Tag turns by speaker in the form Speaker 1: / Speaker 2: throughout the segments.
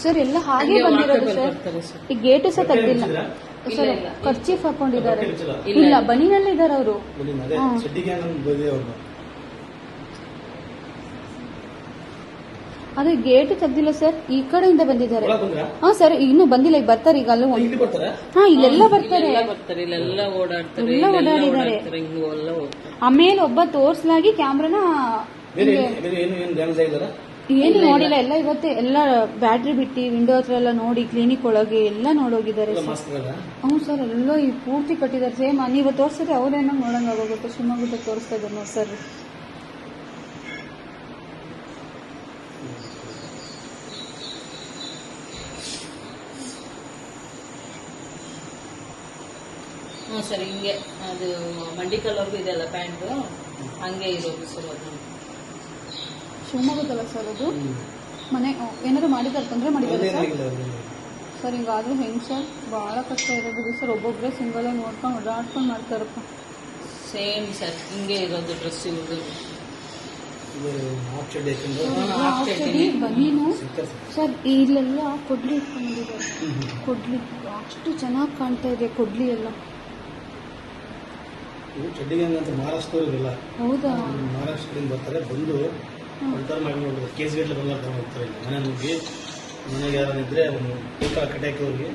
Speaker 1: Sir ಎಲ್ಲ ಹಾಗೆ ಬಂದಿರೋದು ಸರ್. ಈ ಗೇಟು ಸಹ ತೆಗ್ದಿಲ್ಲ ಸರ್. ಕರ್ಚೀಫ್ ಹಾಕೊಂಡಿದ್ದಾರೆ. ಇಲ್ಲ ಬನಿನಲ್ಲಿ ಇದ್ದಾರೆ ಅವರು. ಅದೇ ಗೇಟ್ ತೆಗ್ದಿಲ್ಲ ಸರ್. ಈ ಕಡೆಯಿಂದ ಬಂದಿದ್ದಾರೆ. ಹಾ ಸರ್ ಇನ್ನೂ ಬಂದಿಲ್ಲ. ಈಗ ಬರ್ತಾರೆ. ಈಗ ಅಲ್ಲೂ ಹಾ ಇಲ್ಲೆಲ್ಲ ಬರ್ತಾರೆ. ಎಲ್ಲ ಓಡಾಡಿದ್ದಾರೆ. ಆಮೇಲೆ ಒಬ್ಬ ತೋರ್ಸಲಾಗಿ ಕ್ಯಾಮ್ರಾನ ಏನು ನೋಡಿಲ್ಲ. ಎಲ್ಲ ಇವತ್ತೇ ಎಲ್ಲ ಬ್ಯಾಟ್ರಿ ಬಿಟ್ಟು ವಿಂಡೋ ಹತ್ರ ಎಲ್ಲ ನೋಡಿ ಕ್ಲಿನಿಕ್ ಒಳಗೆ ಎಲ್ಲ ನೋಡೋಗಿದ್ದಾರೆ. ಹ್ಞೂ ಸರ್ ಎಲ್ಲ ಈ ಪೂರ್ತಿ ಕಟ್ಟಿದ್ದಾರೆ. ಸೇಮ್ ನೀವು ತೋರಿಸಿದ್ರೆ ಅವ್ರೇನೋ ನೋಡಂಗ ಆಗೋಗುತ್ತೆ. ಶಿವಮೊಗ್ಗದ ತೋರಿಸ್ತಾ ಇದ್ದಾರೆ ನೋಡಿ ಸರ್.
Speaker 2: ಹ್ಞೂ ಸರ್ ಹಿಂಗೆ ಅದು ಮಂಡಿಕಲ್ವರೆಗೂ ಇದೆಲ್ಲ ಪ್ಯಾಂಟು ಹಂಗೆ ಇರೋದು ಸರ್. ಅದು
Speaker 1: ಶಿವಮೊಗ್ಗದಲ್ಲ ಸರ್ ಅದು. ಮನೆ ಏನಾದ್ರು ಮಾಡಿದ್ದಾರೆ ತೊಂದರೆ ಮಾಡಿದ್ದಾರೆ ಸರ್. ಹಿಂಗಾದ್ರೂ ಹೆಂಗ್ ಸರ್ ಭಾಳ ಕಷ್ಟ ಇರೋದು ಸರ್. ಒಬ್ಬೊಬ್ಬರೇ ಸಿಂಗಲ್ ಆಗಿ ನೋಡ್ಕೊಂಡು ಓಡಾಡ್ಕೊಂಡು ಮಾಡ್ತಾರಪ್ಪ.
Speaker 2: ಸೇಮ್ ಸರ್ ಹಿಂಗೆ ಇರೋದು ಡ್ರೆಸ್ ಇರೋದು.
Speaker 1: ಬನೀನು ಸರ್ ಇಲ್ಲೆಲ್ಲ ಕೊಡ್ಲಿ ಇಟ್ಕೊಂಡಿದ್ದಾರೆ. ಕೊಡ್ಲಿ ಅಷ್ಟು ಚೆನ್ನಾಗಿ ಕಾಣ್ತಾ ಇದೆ ಕೊಡ್ಲಿ ಎಲ್ಲ.
Speaker 3: ಮಹಾರಾಷ್ಟ್ರದವರಿಲ್ಲ.
Speaker 1: ಹೌದಾ?
Speaker 3: ಮಹಾರಾಷ್ಟ್ರದಿಂದ ಬರ್ತಾರೆ. ಬಂದು ಕೇಸ್ ಗೇಟ್ಲೆ ಬಂದು ಹೋಗ್ತಾರೆ. ಮನೆ ನುಗ್ಗಿ ಮನೆಗೆ ಯಾರಿದ್ರೆ ಕಟಾಕಿ ಅವ್ರಿಗೆ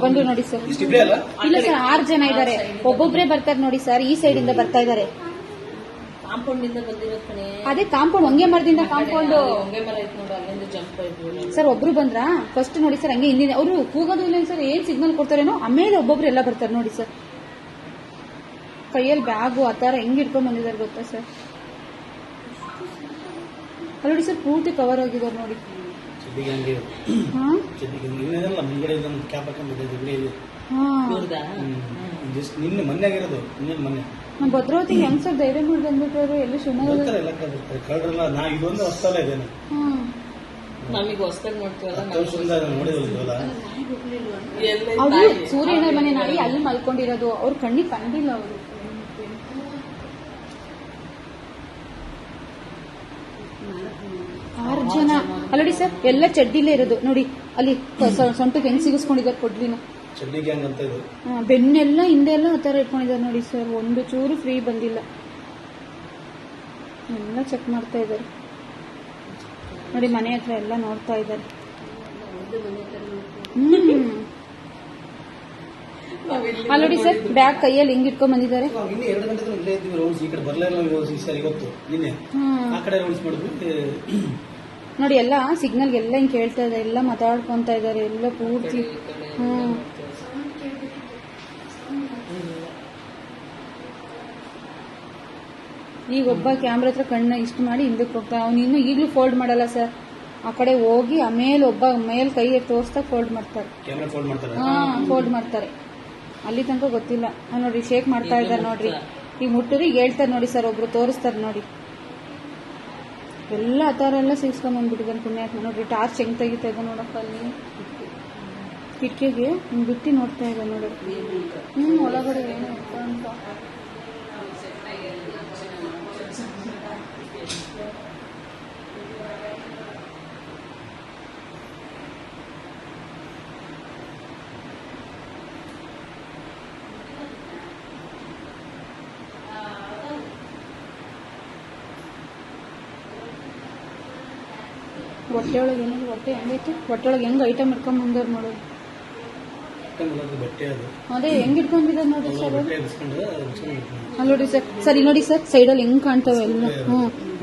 Speaker 1: ಬಂದು ನೋಡಿ ಸರ್. ಇಲ್ಲ ಸರ್ 6 ಜನ ಇದ್ದಾರೆ. ಒಬ್ಬೊಬ್ರೆ ಬರ್ತಾರೆ ನೋಡಿ ಸರ್. ಈ ಸೈಡ್ ಇಂದ ಬರ್ತಾ ಇದ್ದಾರೆ.
Speaker 2: ಕಾಂಪೌಂಡ್ ಇಂದ ಬಂದಿರೋದು ಕಣೆ.
Speaker 1: ಅದೇ ಕಾಂಪೌಂಡ್ ಹೊಂಗೆ ಮರದಿಂದ ಕಾಂಪೌಂಡ್
Speaker 2: ಹೊಂಗೆ ಮರ ಐತೆ ನೋಡಿ ಅಲ್ಲಿಂದ ಜಂಪ್ ಆಯ್ತು
Speaker 1: ಸರ್. ಒಬ್ರು ಬಂದ್ರ ಫಸ್ಟ್ ನೋಡಿ ಸರ್. ಹಂಗೆ ಹಿಂದಿನ ಅವರು ಕೂಗೋದು ಇಲ್ಲ ಸರ್. ಏನ್ ಸಿಗ್ನಲ್ ಕೊಡ್ತಾರೇನೋ ಆಮೇಲೆ ಒಬ್ಬೊಬ್ರು ಎಲ್ಲ ಬರ್ತಾರೆ ನೋಡಿ ಸರ್. ಕೈಯಲ್ಲಿ ಬ್ಯಾಗು ಆ ಥರ ಹೆಂಗ್ ಇಟ್ಕೊಂಡ್ ಬಂದಿದ್ದಾರೆ ಗೊತ್ತಾ ಸರ್. ಅಲ್ಲಿ ನೋಡಿ ಸರ್ ಪೂರ್ತಿ ಕವರ್ ಆಗಿದ್ದಾರೆ ನೋಡಿ.
Speaker 3: ನಿನ್ನೆ ಮೊನ್ನೆ ಆಗಿರೋದು. ಮೊನ್ನೆ
Speaker 1: ಭದ್ರಾವತಿಗೆ ಹೆಂಗ್ ಸರ್ ಧೈರ್ಯ ಮಾಡಿ ಬಂದ್ಬಿಟ್ರು. ಎಲ್ಲಿ ಶಿವಮೊಗ್ಗ
Speaker 3: ಕಳ್ರಲ್ಲ. ನಾ ಇದೊಂದು ಹೊಸ್ತಲ್ಲ ಇದೇನೆ.
Speaker 2: ನಮಗೆ ಹೊಸದಾಗಿ ನೋಡ್ತೀವಲ್ಲ
Speaker 3: ನೋಡಿದ್ವಲ್ಲ.
Speaker 1: ಅವರು ಸೂರ್ಯನ ಮನೆ ನಾಡಿ ಅಲ್ಲಿ ಮಲ್ಕೊಂಡಿರೋದು. ಅವ್ರ ಕಣ್ಣಿಗೆ ಕಂಡಿಲ್ಲ ಅವರು. 6 ಜನ ಅಲ್ಲಡಿ ಸರ್. ಎಲ್ಲ ಚಡ್ಡಿಲೇ ಇರೋದು ನೋಡಿ. ಅಲ್ಲಿ ಸೊಂಟಕ್ಕೆ ಹೆಂಗ್ ಸಿಗಿಸ್ಕೊಂಡಿದ್ದಾರೆ ಕೊಡ್ಲಿನ. ಬೆನ್ನೆಲ್ಲ ಹಿಂದೆ ಎಲ್ಲ ಆ ಥರ ಇಟ್ಕೊಂಡಿದ್ದಾರೆ ನೋಡಿ ಸರ್. ಒಂದು ಚೂರು ಫ್ರೀ ಬಂದಿಲ್ಲ. ಎಲ್ಲ ಚೆಕ್ ಮಾಡ್ತಾ ಇದ್ದಾರೆ ನೋಡಿ. ಮನೆ ಹತ್ರ ಎಲ್ಲ ನೋಡ್ತಾ ಇದ್ದಾರೆ. ಅಲ್ಲೋಡಿ ಸರ್ ಬ್ಯಾಗ್ ಕೈಯಲ್ಲಿ ಹೆಂಗ್ ಇಟ್ಕೊಂಡ್ ಬಂದಿದ್ದಾರೆ. ನೋಡಿ ಎಲ್ಲ ಸಿಗ್ನಲ್ ಎಲ್ಲ ಹಿಂಗ್ ಕೇಳ್ತಾ ಇದ್ದಾರೆ. ಎಲ್ಲ ಮಾತಾಡ್ಕೊಂತ ಇದ್ದಾರೆ ಎಲ್ಲ ಪೂರ್ತಿ. ಈಗ ಒಬ್ಬ ಕ್ಯಾಮ್ರಾ ಹತ್ರ ಕಣ್ಣ ಇಷ್ಟು ಮಾಡಿ ಹಿಂದಕ್ಕೆ ಹೋಗ್ತಾ. ಅವ್ನು ಇನ್ನು ಈಗಲೂ ಫೋಲ್ಡ್ ಮಾಡಲ್ಲ ಸರ್. ಆ ಕಡೆ ಹೋಗಿ ಆಮೇಲೆ ಒಬ್ಬ ಮೇಲ್ ಕೈ ತೋರಿಸ್ತಾ ಫೋಲ್ಡ್ ಮಾಡ್ತಾರೆ. ಫೋಲ್ಡ್ ಮಾಡ್ತಾರೆ. ಅಲ್ಲಿ ತನಕ ಗೊತ್ತಿಲ್ಲ. ನೋಡ್ರಿ ಶೇಕ್ ಮಾಡ್ತಾ ಇದ್ದಾರೆ ನೋಡ್ರಿ. ಈಗ ಮುಟ್ಟಿದ್ರೆ ಈಗ ಹೇಳ್ತಾರೆ ನೋಡಿ ಸರ್. ಒಬ್ರು ತೋರಿಸ್ತಾರೆ ನೋಡಿ. ಎಲ್ಲ ಆ ಥರ ಎಲ್ಲ ಸಿಗಿಸ್ಕೊಂಡ್ಬಂದ್ಬಿಟ್ಟಿದ್ದಾನೆ ಪುಣ್ಯಾತ್ಮ. ನೋಡ್ರಿ ಟಾರ್ಚ್ ಹೆಂಗ್ ತೆಗಿತಾ ಇದ್ದ ನೋಡಪ್ಪ. ಅಲ್ಲಿ ಕಿಟಕಿಗೆ ಹಿಂಗ್ ಬಿಟ್ಟು ನೋಡ್ತಾ ಇದ್ದ ನೋಡ್ರಿ. ಒಳಗಡೆ ಏನು ಅಂತ. ಹೊಟ್ಟೆ ಒಳಗೆ ಏನಾದ್ರು ಹೊಟ್ಟೆ ಹೆಂಗೈತೆ. ಹೊಟ್ಟೆ ಒಳಗೆ ಹೆಂಗ್ ಐಟಮ್ ಇಟ್ಕೊಂಡ್ ಬಂದವ್ರು ನೋಡೋದು. ಅದೇ ಹೆಂಗ್ ಇಟ್ಕೊಂಡಿದ್ದಾರೆ ನೋಡಿ ಸರ್. ಅಲ್ಲಿ ನೋಡಿ ಸರ್. ಸರಿ ನೋಡಿ ಸರ್ ಸೈಡಲ್ಲಿ ಹೆಂಗ್ ಕಾಣ್ತಾವೆ ಎಲ್ಲ.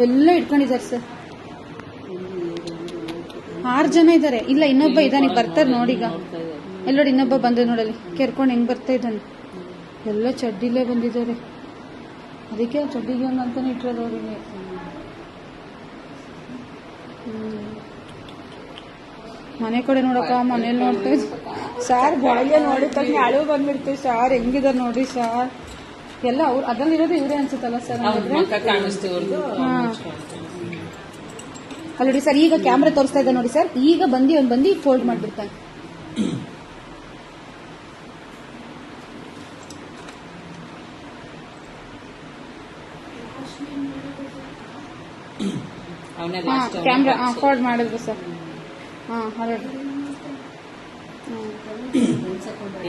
Speaker 1: ಎಲ್ಲ ಇಟ್ಕೊಂಡಿದ್ದಾರೆ ಸರ್. 6 ಜನ ಇದ್ದಾರೆ. ಇಲ್ಲ ಇನ್ನೊಬ್ಬ ಇದ್ದಾನೆ ಬರ್ತಾರೆ ನೋಡಿ. ಈಗ ಎಲ್ಲ ನೋಡಿ ಇನ್ನೊಬ್ಬ ಬಂದ ನೋಡಲ್ಲಿ ಕೆರ್ಕೊಂಡು ಹೆಂಗ್ ಬರ್ತಾ ಇದ್ದಾನೆ. ಎಲ್ಲ ಚಡ್ಡಿಲೇ ಬಂದಿದ್ದಾರೆ. ಅದಕ್ಕೆ ಚಡ್ಡಿಗೆ ಅಂತಾನೆ ಇಟ್ಟಿರೋದು ಅವರಿಗೆ. ಮನೆ ಕಡೆ ನೋಡಕ್ಕ ಮನೇಲಿ ನೋಡ್ತಾ ಸಾರ್ ಬಾಯಿಗೆ ನೋಡಿದ ತಕ್ಷಣ ಅಳು ಬಂದ್ಬಿಡ್ತೀವಿ ಸಾರ್. ಹೆಂಗಿದಾರೆ ನೋಡ್ರಿ ಸಾರ್. ಎಲ್ಲ ಅವ್ರು ಅದ್ರಲ್ಲಿರೋದು ಇವರೇ ಅನ್ಸುತ್ತಲ್ಲ ಸರ್. ಅಲ್ಲಡಿ ಸರ್ ಈಗ ಕ್ಯಾಮ್ರಾ ತೋರಿಸ್ತಾ ಇದ್ದ ನೋಡಿ ಸರ್. ಈಗ ಬಂದು ಫೋಲ್ಡ್ ಮಾಡ್ಬಿಡ್ತಾನೆ. ಕ್ಯಾಮ್ರಾ ಫೋಲ್ಡ್ ಮಾಡಿದ್ರು ಸರ್. ಹಾಂ ಹರಡು.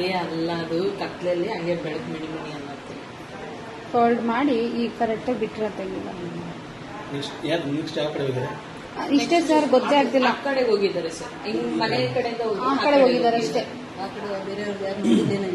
Speaker 2: ಏ ಅಲ್ಲ, ಅದು ಕತ್ಲಲ್ಲಿ ಹಂಗೆ ಬೆಳಕು ಮಿಡಿ ಮಿಡಿ ಅನ್ನತ್ತೆ.
Speaker 1: ಫೋಲ್ಡ್ ಮಾಡಿ ಈಗ ಕರೆಕ್ಟಾಗಿ ಬಿಟ್ಟರೆ ತೆಗಿಲ್ಲ.
Speaker 3: ನೆಕ್ಸ್ಟ್ ಯಾವ ಕಡೆ ಹೋಗಿದೆ?
Speaker 1: ಇಷ್ಟೇ ಸರ್, ಗೊತ್ತೇ ಆಗ್ತಿಲ್ಲ.
Speaker 2: ಆ ಕಡೆ ಹೋಗಿದ್ದಾರೆ ಸರ್, ಹಿಂಗ್ ಮನೆ ಕಡೆಯಿಂದ ಹೋಗಿ
Speaker 1: ಆ ಕಡೆ ಹೋಗಿದ್ದಾರೆ ಅಷ್ಟೇ.
Speaker 2: ಆ ಕಡೆ ಬೇರೆಯವ್ರದ್ದು ಯಾರು ನೋಡಿದ್ದೇನೆ.